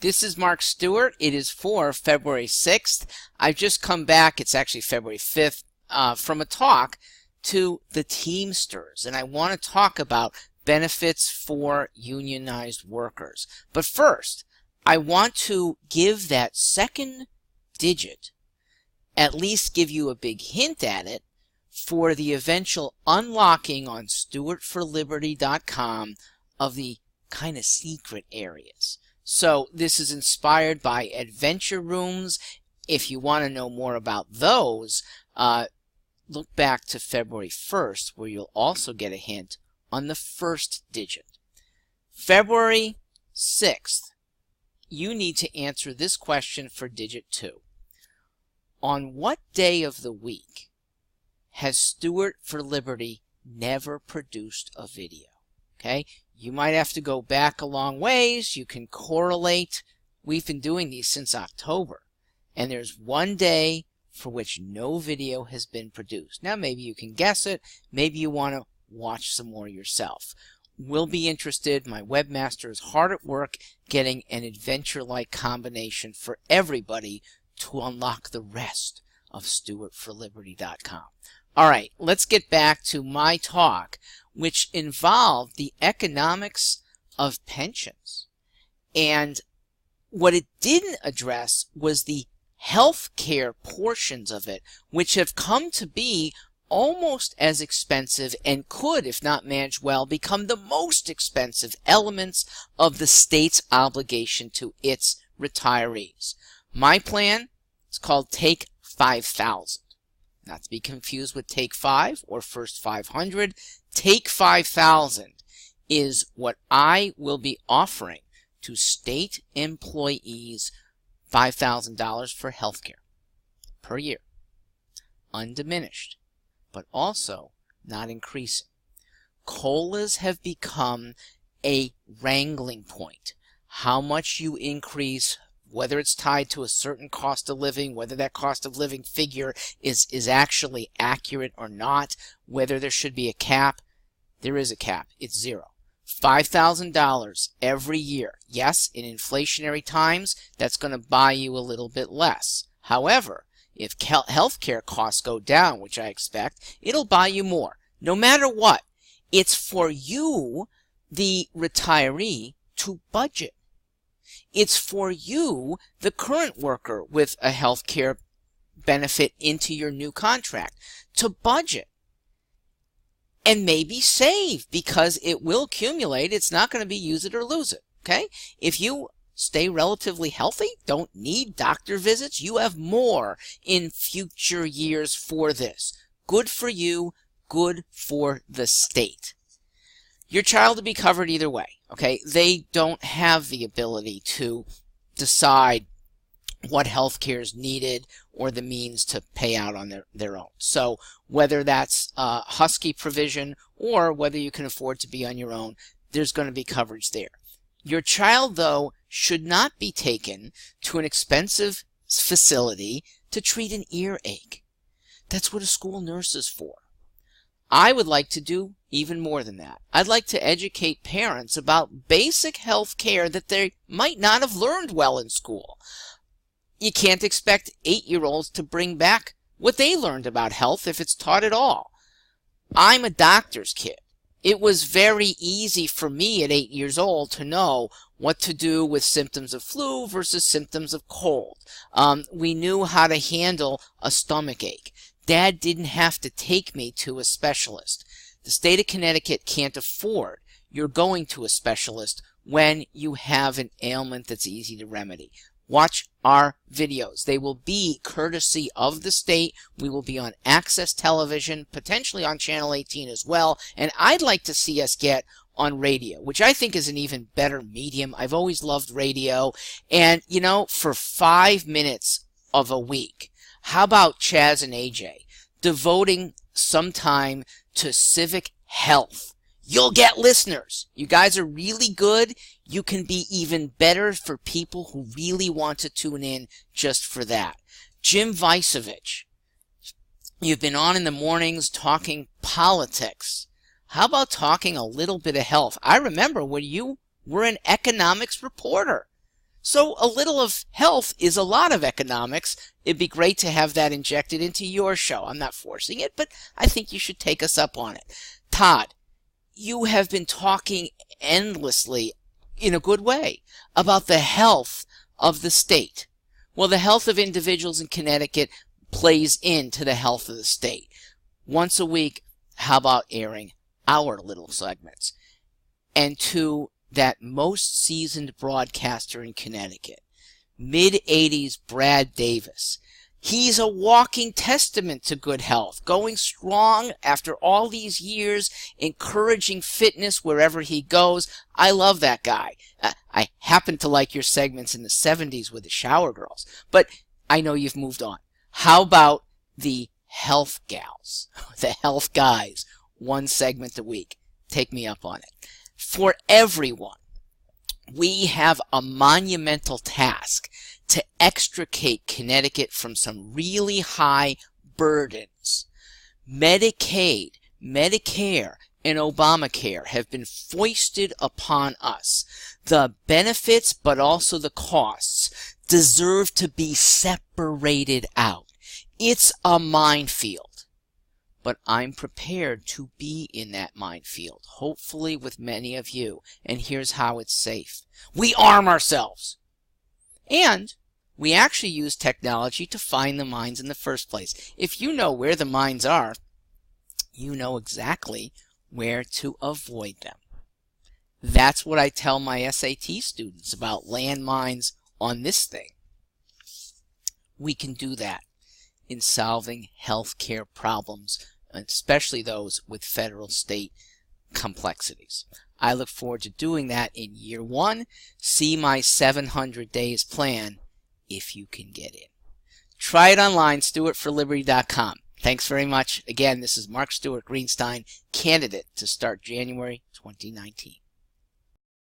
This is Mark Stewart. It is for February 6th. I've just come back, it's actually February 5th, from a talk to the Teamsters. And I want to talk about benefits for unionized workers. But first, I want to give that second digit, at least give you a big hint at it, for the eventual unlocking on stewartforliberty.com of the kind of secret areas. So this is inspired by adventure rooms. If you want to know more about those, look back to February 1st, where you'll also get a hint on the first digit. February 6th, you need to answer this question for digit 2. On what day of the week has Stewart for Liberty never produced a video? Okay, you might have to go back a long ways. You can correlate. We've been doing these since October, and there's one day for which no video has been produced. Now maybe you can guess it. Maybe you want to watch some more yourself. We'll be interested. My webmaster is hard at work getting an adventure-like combination for everybody to unlock the rest of stewartforliberty.com. All right, let's get back to my talk, which involved the economics of pensions. And what it didn't address was the health care portions of it, which have come to be almost as expensive and could, if not managed well, become the most expensive elements of the state's obligation to its retirees. My plan is called Take 5,000. Not to be confused with Take 5 or First 500. Take 5,000 is what I will be offering to state employees, $5,000 for health care per year, undiminished, but also not increasing. COLAs have become a wrangling point. How much you increase, whether it's tied to a certain cost of living, whether that cost of living figure is actually accurate or not, whether there should be a cap. There is a cap. It's zero. $5,000 every year. Yes, in inflationary times, that's going to buy you a little bit less. However, if healthcare costs go down, which I expect, it'll buy you more. No matter what, it's for you, the retiree, to budget. It's for you, the current worker with a healthcare benefit into your new contract, to budget. And maybe save, because it will accumulate. It's not going to be use it or lose it. Okay? If you stay relatively healthy, don't need doctor visits, you have more in future years for this. Good for you, good for the state. Your child will be covered either way. Okay? They don't have the ability to decide what health care is needed or the means to pay out on their own. So whether that's Husky provision or whether you can afford to be on your own, there's going to be coverage there. Your child, though, should not be taken to an expensive facility to treat an earache. That's what a school nurse is for. I would like to do even more than that. I'd like to educate parents about basic health care that they might not have learned well in school. You can't expect 8-year-olds to bring back what they learned about health if it's taught at all. I'm a doctor's kid. It was very easy for me at 8 years old to know what to do with symptoms of flu versus symptoms of cold. We knew how to handle a stomach ache. Dad didn't have to take me to a specialist. The state of Connecticut can't afford you're going to a specialist when you have an ailment that's easy to remedy. Watch our videos. They will be courtesy of the state. We will be on Access Television, potentially on Channel 18 as well. And I'd like to see us get on radio, which I think is an even better medium. I've always loved radio. And, you know, for 5 minutes of a week, how about Chaz and AJ devoting some time to civic health? You'll get listeners. You guys are really good. You can be even better for people who really want to tune in just for that. Jim Vicevich, you've been on in the mornings talking politics. How about talking a little bit of health? I remember when you were an economics reporter. So a little of health is a lot of economics. It'd be great to have that injected into your show. I'm not forcing it, but I think you should take us up on it. Todd, you have been talking endlessly, in a good way, about the health of the state. Well, the health of individuals in Connecticut plays into the health of the state. Once a week, how about airing our little segments? And to that most seasoned broadcaster in Connecticut, mid-80s Brad Davis. He's a walking testament to good health, going strong after all these years, encouraging fitness wherever he goes. I love that guy. I happen to like your segments in the 70s with the shower girls, but I know you've moved on. How about the health gals, the health guys, one segment a week? Take me up on it. For everyone, we have a monumental task to extricate Connecticut from some really high burdens. Medicaid, Medicare, and Obamacare have been foisted upon us. The benefits, but also the costs, deserve to be separated out. It's a minefield. But I'm prepared to be in that minefield, hopefully with many of you. And here's how it's safe. We arm ourselves. And we actually use technology to find the mines in the first place. If you know where the mines are, you know exactly where to avoid them. That's what I tell my SAT students about landmines on this thing. We can do that in solving healthcare problems, especially those with federal-state complexities. I look forward to doing that in year 1. See my 700 days plan if you can get in. Try it online, stewartforliberty.com. Thanks very much. Again, this is Mark Stewart, Greenstein, candidate to start January 2019.